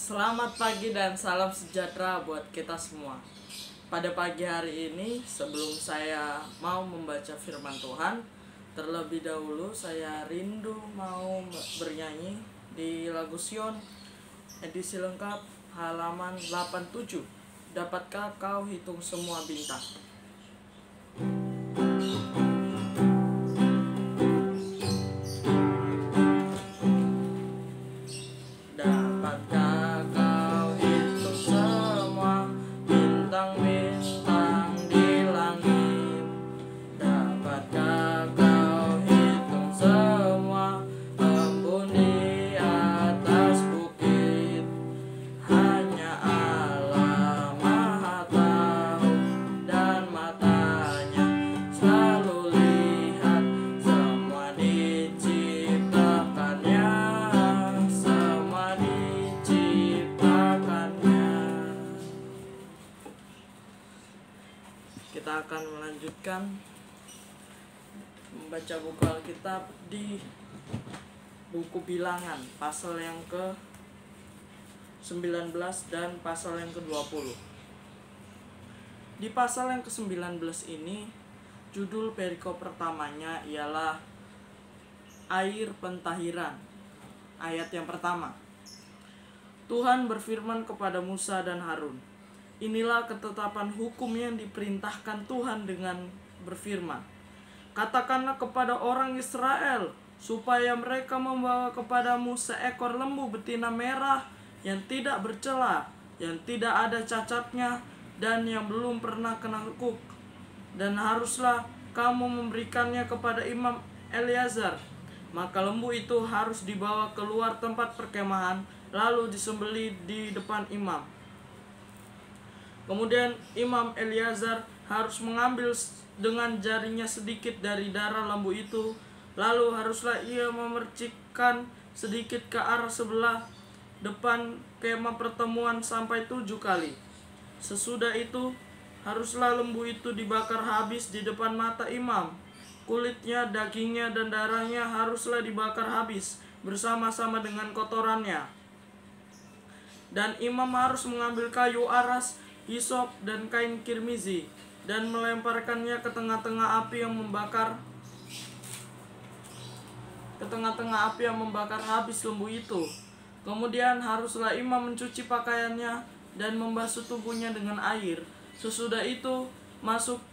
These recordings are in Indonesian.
Selamat pagi dan salam sejahtera buat kita semua. Pada pagi hari ini, sebelum saya mau membaca firman Tuhan, terlebih dahulu saya rindu mau bernyanyi di lagu Sion edisi lengkap halaman 87. Dapatkah kau hitung semua bintang? Dapatkah kau hitung semua bintang-bintang di langit? Dapatkah kau hitung semua embun di atas bukit? Hanya Allah Maha Tahu dan matanya selalu lihat semua diciptakannya, semua diciptakannya. Kita akan melanjutkan membaca buku Alkitab di buku Bilangan pasal yang ke-19 dan pasal yang ke-20. Di pasal yang ke-19 ini, judul perikop pertamanya ialah air pentahiran. Ayat yang pertama, Tuhan berfirman kepada Musa dan Harun, inilah ketetapan hukum yang diperintahkan Tuhan dengan berfirman, katakanlah kepada orang Israel, supaya mereka membawa kepadamu seekor lembu betina merah yang tidak bercela, yang tidak ada cacatnya, dan yang belum pernah kena kuk. Dan haruslah kamu memberikannya kepada Imam Eleazar. Maka lembu itu harus dibawa keluar tempat perkemahan, lalu disembelih di depan imam. Kemudian Imam Eleazar harus mengambil dengan jarinya sedikit dari darah lembu itu, lalu haruslah ia memercikkan sedikit ke arah sebelah depan kemah pertemuan sampai 7 kali. Sesudah itu haruslah lembu itu dibakar habis di depan mata imam. Kulitnya, dagingnya, dan darahnya haruslah dibakar habis bersama-sama dengan kotorannya. Dan imam harus mengambil kayu aras, hisop, dan kain kirmizi, dan melemparkannya ke tengah-tengah api yang membakar habis lembu itu. Kemudian haruslah imam mencuci pakaiannya dan membasuh tubuhnya dengan air. Sesudah itu masuk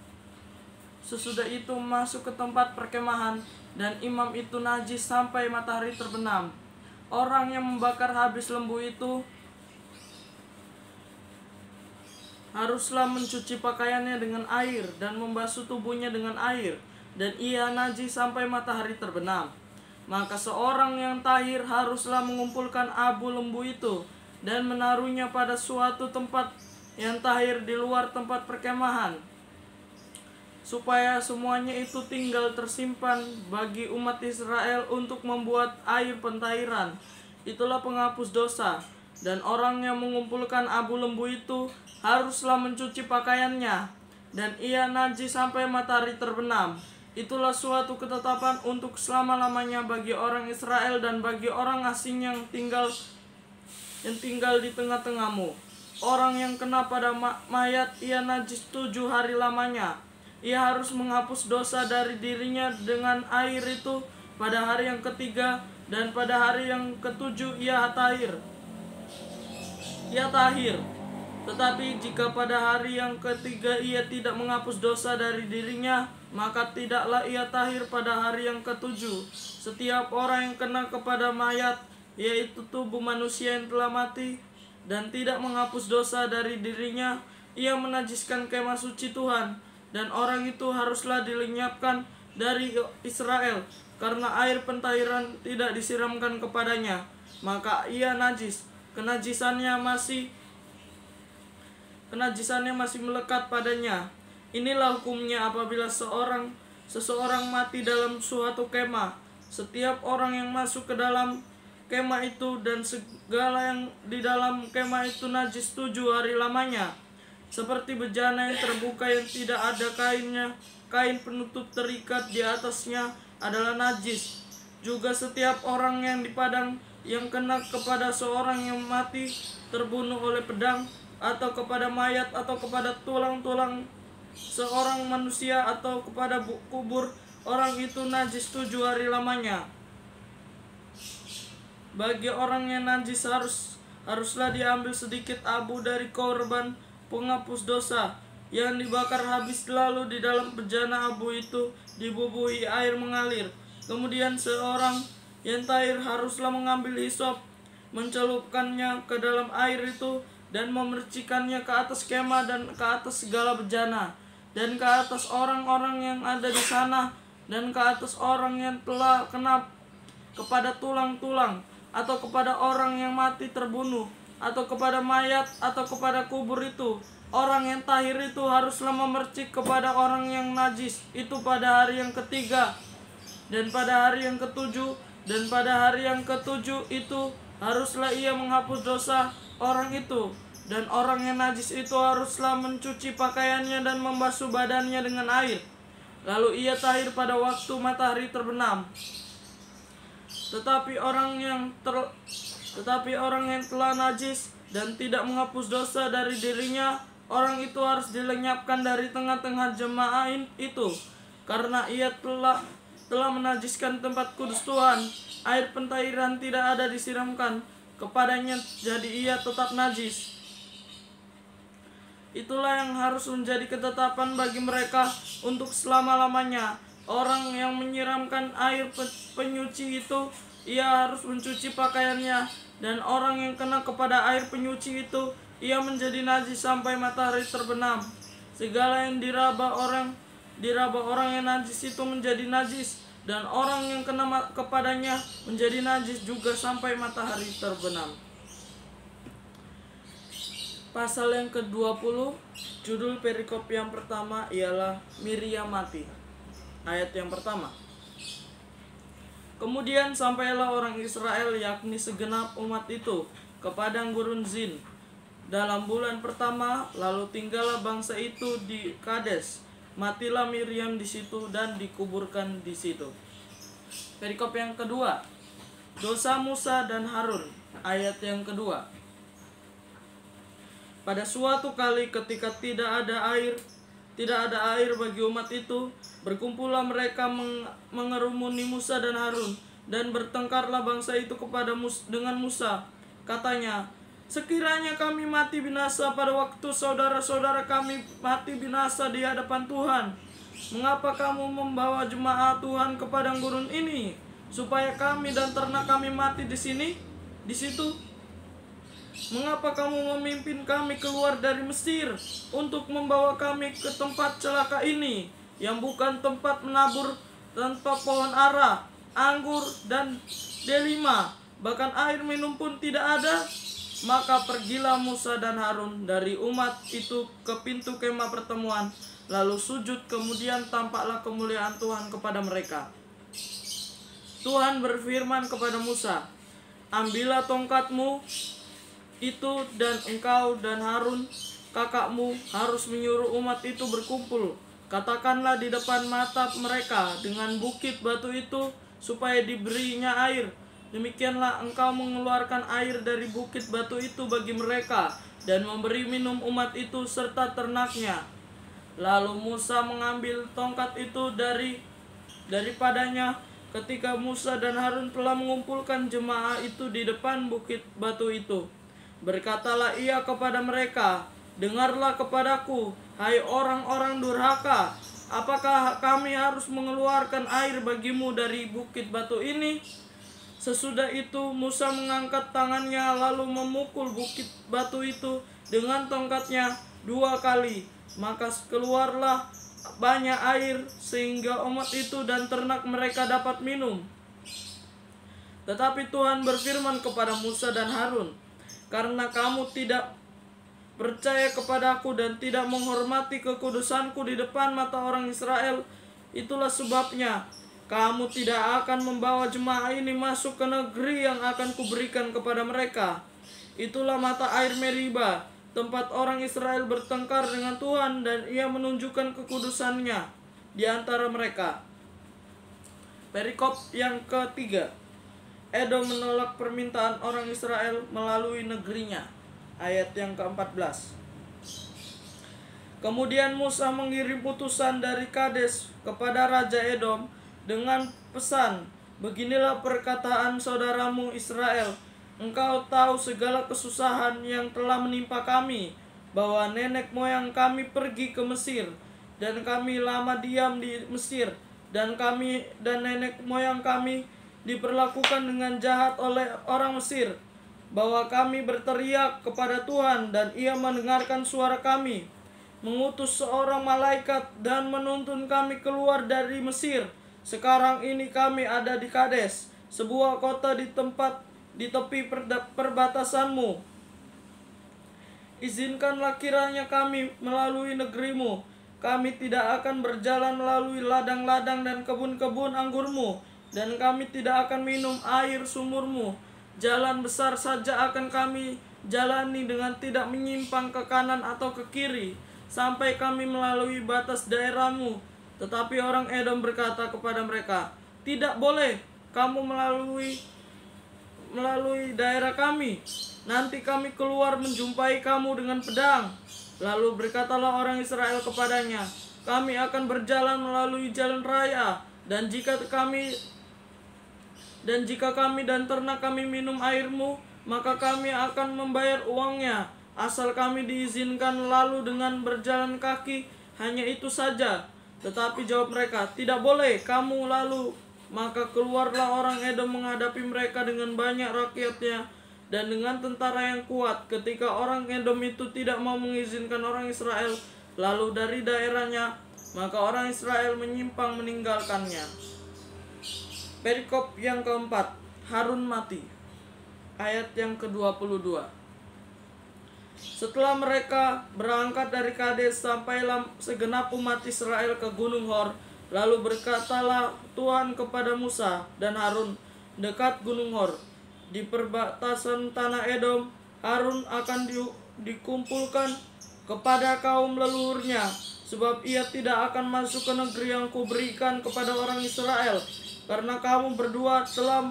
ke tempat perkemahan, dan imam itu najis sampai matahari terbenam. Orang yang membakar habis lembu itu haruslah mencuci pakaiannya dengan air dan membasuh tubuhnya dengan air, dan ia najis sampai matahari terbenam. Maka seorang yang tahir haruslah mengumpulkan abu lembu itu dan menaruhnya pada suatu tempat yang tahir di luar tempat perkemahan, supaya semuanya itu tinggal tersimpan bagi umat Israel untuk membuat air pentahiran. Itulah penghapus dosa. Dan orang yang mengumpulkan abu lembu itu haruslah mencuci pakaiannya, dan ia najis sampai matahari terbenam. Itulah suatu ketetapan untuk selama-lamanya bagi orang Israel dan bagi orang asing yang tinggal di tengah-tengahmu. Orang yang kena pada mayat ia najis 7 hari lamanya. Ia harus menghapus dosa dari dirinya dengan air itu pada hari yang ketiga, dan pada hari yang ketujuh ia tahir. Tetapi jika pada hari yang ketiga ia tidak menghapus dosa dari dirinya, maka tidaklah ia tahir pada hari yang ketujuh. Setiap orang yang kena kepada mayat, yaitu tubuh manusia yang telah mati, dan tidak menghapus dosa dari dirinya, ia menajiskan kemah suci Tuhan, dan orang itu haruslah dilenyapkan dari Israel, karena air pentahiran tidak disiramkan kepadanya, maka ia najis. Kenajisannya masih melekat padanya. Inilah hukumnya apabila seseorang mati dalam suatu kemah. Setiap orang yang masuk ke dalam kemah itu dan segala yang di dalam kemah itu najis 7 hari lamanya. Seperti bejana yang terbuka yang tidak ada kainnya, kain penutup terikat di atasnya adalah najis. Juga setiap orang yang di padang yang kena kepada seorang yang mati terbunuh oleh pedang, atau kepada mayat, atau kepada tulang-tulang seorang manusia, atau kepada kubur, orang itu najis 7 hari lamanya. Bagi orang yang najis haruslah diambil sedikit abu dari korban penghapus dosa yang dibakar habis, lalu di dalam bejana abu itu dibubuhi air mengalir. Kemudian seorang yang tahir haruslah mengambil hisop, mencelupkannya ke dalam air itu, dan memercikannya ke atas kemah dan ke atas segala bejana, dan ke atas orang-orang yang ada di sana, dan ke atas orang yang telah kena kepada tulang-tulang, atau kepada orang yang mati terbunuh, atau kepada mayat, atau kepada kubur itu. Orang yang tahir itu haruslah memercik kepada orang yang najis itu pada hari yang ketiga, dan pada hari yang ketujuh, dan pada hari yang ketujuh itu haruslah ia menghapus dosa orang itu. Dan orang yang najis itu haruslah mencuci pakaiannya dan membasuh badannya dengan air. Lalu ia tahir pada waktu matahari terbenam. Tetapi orang yang telah najis dan tidak menghapus dosa dari dirinya, orang itu harus dilenyapkan dari tengah-tengah jemaah itu, karena ia telah menajiskan tempat kudus Tuhan. Air pentahiran tidak ada disiramkan kepadanya, jadi ia tetap najis. Itulah yang harus menjadi ketetapan bagi mereka untuk selama-lamanya. Orang yang menyiramkan air penyuci itu, ia harus mencuci pakaiannya, dan orang yang kena kepada air penyuci itu, ia menjadi najis sampai matahari terbenam. Segala yang diraba orang yang najis itu menjadi najis, dan orang yang kena kepadanya menjadi najis juga sampai matahari terbenam. Pasal yang ke-20, judul perikop yang pertama ialah Miriam mati. Ayat yang pertama. Kemudian sampailah orang Israel, yakni segenap umat itu, ke padang gurun Zin dalam bulan pertama, lalu tinggallah bangsa itu di Kades. Matilah Miriam di situ dan dikuburkan di situ. Perikop yang kedua, dosa Musa dan Harun. Ayat yang kedua. Pada suatu kali ketika tidak ada air bagi umat itu, berkumpullah mereka mengerumuni Musa dan Harun, dan bertengkarlah bangsa itu dengan Musa. Katanya, sekiranya kami mati binasa pada waktu saudara-saudara kami mati binasa di hadapan Tuhan, mengapa kamu membawa jemaah Tuhan ke padang gurun ini, supaya kami dan ternak kami mati di situ? Mengapa kamu memimpin kami keluar dari Mesir untuk membawa kami ke tempat celaka ini, yang bukan tempat menabur tanpa pohon ara, anggur, dan delima, bahkan air minum pun tidak ada? Maka pergilah Musa dan Harun dari umat itu ke pintu kemah pertemuan, lalu sujud, kemudian tampaklah kemuliaan Tuhan kepada mereka. Tuhan berfirman kepada Musa, ambillah tongkatmu itu, dan engkau dan Harun kakakmu harus menyuruh umat itu berkumpul. Katakanlah di depan mata mereka dengan bukit batu itu, supaya diberinya air. Demikianlah engkau mengeluarkan air dari bukit batu itu bagi mereka, dan memberi minum umat itu serta ternaknya. Lalu Musa mengambil tongkat itu daripadanya ketika Musa dan Harun telah mengumpulkan jemaah itu di depan bukit batu itu. Berkatalah ia kepada mereka, dengarlah kepadaku, hai orang-orang durhaka, apakah kami harus mengeluarkan air bagimu dari bukit batu ini? Sesudah itu Musa mengangkat tangannya lalu memukul bukit batu itu dengan tongkatnya 2 kali, maka keluarlah banyak air sehingga umat itu dan ternak mereka dapat minum. Tetapi Tuhan berfirman kepada Musa dan Harun, karena kamu tidak percaya kepadaku dan tidak menghormati kekudusanku di depan mata orang Israel, itulah sebabnya kamu tidak akan membawa jemaah ini masuk ke negeri yang akan kuberikan kepada mereka. Itulah mata air Meriba, tempat orang Israel bertengkar dengan Tuhan, dan ia menunjukkan kekudusannya di antara mereka. Perikop yang ketiga, Edom menolak permintaan orang Israel melalui negerinya. Ayat yang ke-14. Kemudian Musa mengirim utusan dari Kades kepada Raja Edom dengan pesan, "Beginilah perkataan saudaramu Israel, engkau tahu segala kesusahan yang telah menimpa kami, bahwa nenek moyang kami pergi ke Mesir, dan kami lama diam di Mesir, dan nenek moyang kami diperlakukan dengan jahat oleh orang Mesir, bahwa kami berteriak kepada Tuhan dan Ia mendengarkan suara kami, mengutus seorang malaikat dan menuntun kami keluar dari Mesir. Sekarang ini kami ada di Kades, sebuah kota di tepi perbatasanmu. Izinkanlah kiranya kami melalui negerimu. Kami tidak akan berjalan melalui ladang-ladang dan kebun-kebun anggurmu, dan kami tidak akan minum air sumurmu. Jalan besar saja akan kami jalani dengan tidak menyimpang ke kanan atau ke kiri, sampai kami melalui batas daerahmu." Tetapi orang Edom berkata kepada mereka, "Tidak boleh kamu melalui daerah kami. Nanti kami keluar menjumpai kamu dengan pedang." Lalu berkatalah orang Israel kepadanya, "Kami akan berjalan melalui jalan raya, dan jika kami dan ternak kami minum airmu, maka kami akan membayar uangnya, asal kami diizinkan lalu dengan berjalan kaki, hanya itu saja." Tetapi jawab mereka, "Tidak boleh kamu lalu." Maka keluarlah orang Edom menghadapi mereka dengan banyak rakyatnya dan dengan tentara yang kuat. Ketika orang Edom itu tidak mau mengizinkan orang Israel lalu dari daerahnya, maka orang Israel menyimpang meninggalkannya. Perikop yang keempat, Harun mati. Ayat yang ke-22. Setelah mereka berangkat dari Kades, sampailah segenap umat Israel ke Gunung Hor. Lalu berkatalah Tuhan kepada Musa dan Harun dekat Gunung Hor, di perbatasan tanah Edom. Harun akan dikumpulkan kepada kaum leluhurnya, sebab ia tidak akan masuk ke negeri yang kuberikan kepada orang Israel, karena kamu berdua telah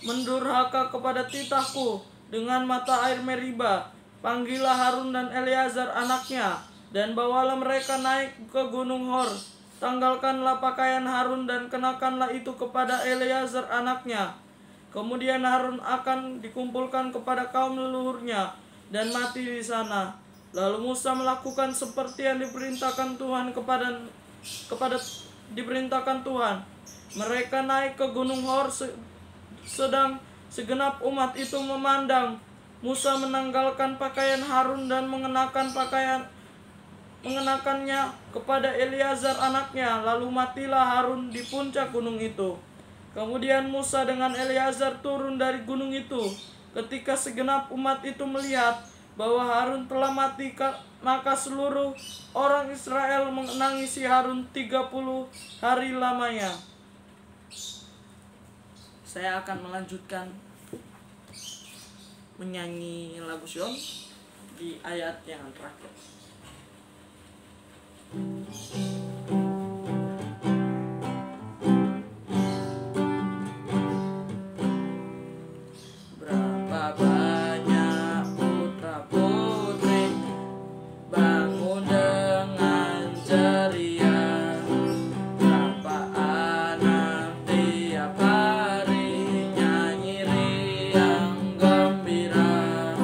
mendurhaka kepada titahku dengan mata air Meriba. Panggillah Harun dan Eleazar anaknya, dan bawalah mereka naik ke Gunung Hor. Tanggalkanlah pakaian Harun dan kenakanlah itu kepada Eleazar anaknya. Kemudian Harun akan dikumpulkan kepada kaum leluhurnya dan mati di sana. Lalu Musa melakukan seperti yang diperintahkan Tuhan diperintahkan Tuhan. Mereka naik ke Gunung Hor, sedang segenap umat itu memandang. Musa menanggalkan pakaian Harun dan mengenakannya kepada Eleazar anaknya. Lalu matilah Harun di puncak gunung itu. Kemudian Musa dengan Eleazar turun dari gunung itu. Ketika segenap umat itu melihat bahwa Harun telah mati, maka seluruh orang Israel menangisi Harun 30 hari lamanya. Saya akan melanjutkan menyanyi lagu Sion di ayat yang terakhir. Berapa banyak putra-putri bangun dengan ceria, berapa anak tiap hari nyanyi riang gembira.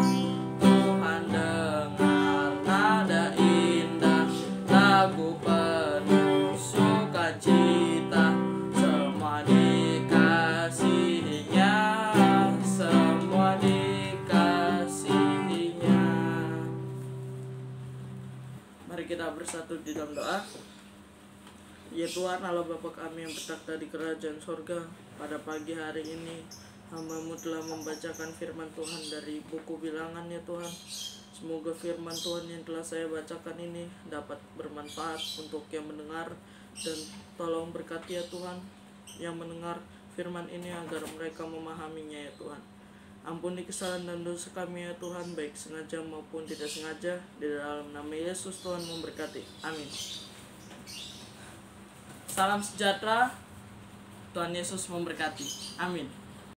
Tuhan dengar nada indah, lagu penuh sukacita, semua dikasihinya, semua dikasihinya. Mari kita bersatu di dalam doa. Ya Tuhan Allah Bapa kami yang bertakhta di kerajaan sorga, pada pagi hari ini hamba-Mu telah membacakan firman Tuhan dari buku Bilangan ya Tuhan. Semoga firman Tuhan yang telah saya bacakan ini dapat bermanfaat untuk yang mendengar, dan tolong berkati ya Tuhan yang mendengar firman ini agar mereka memahaminya ya Tuhan. Ampuni kesalahan dan dosa kami ya Tuhan, baik sengaja maupun tidak sengaja. Di dalam nama Yesus Tuhan memberkati. Amin. Salam sejahtera. Tuhan Yesus memberkati. Amin.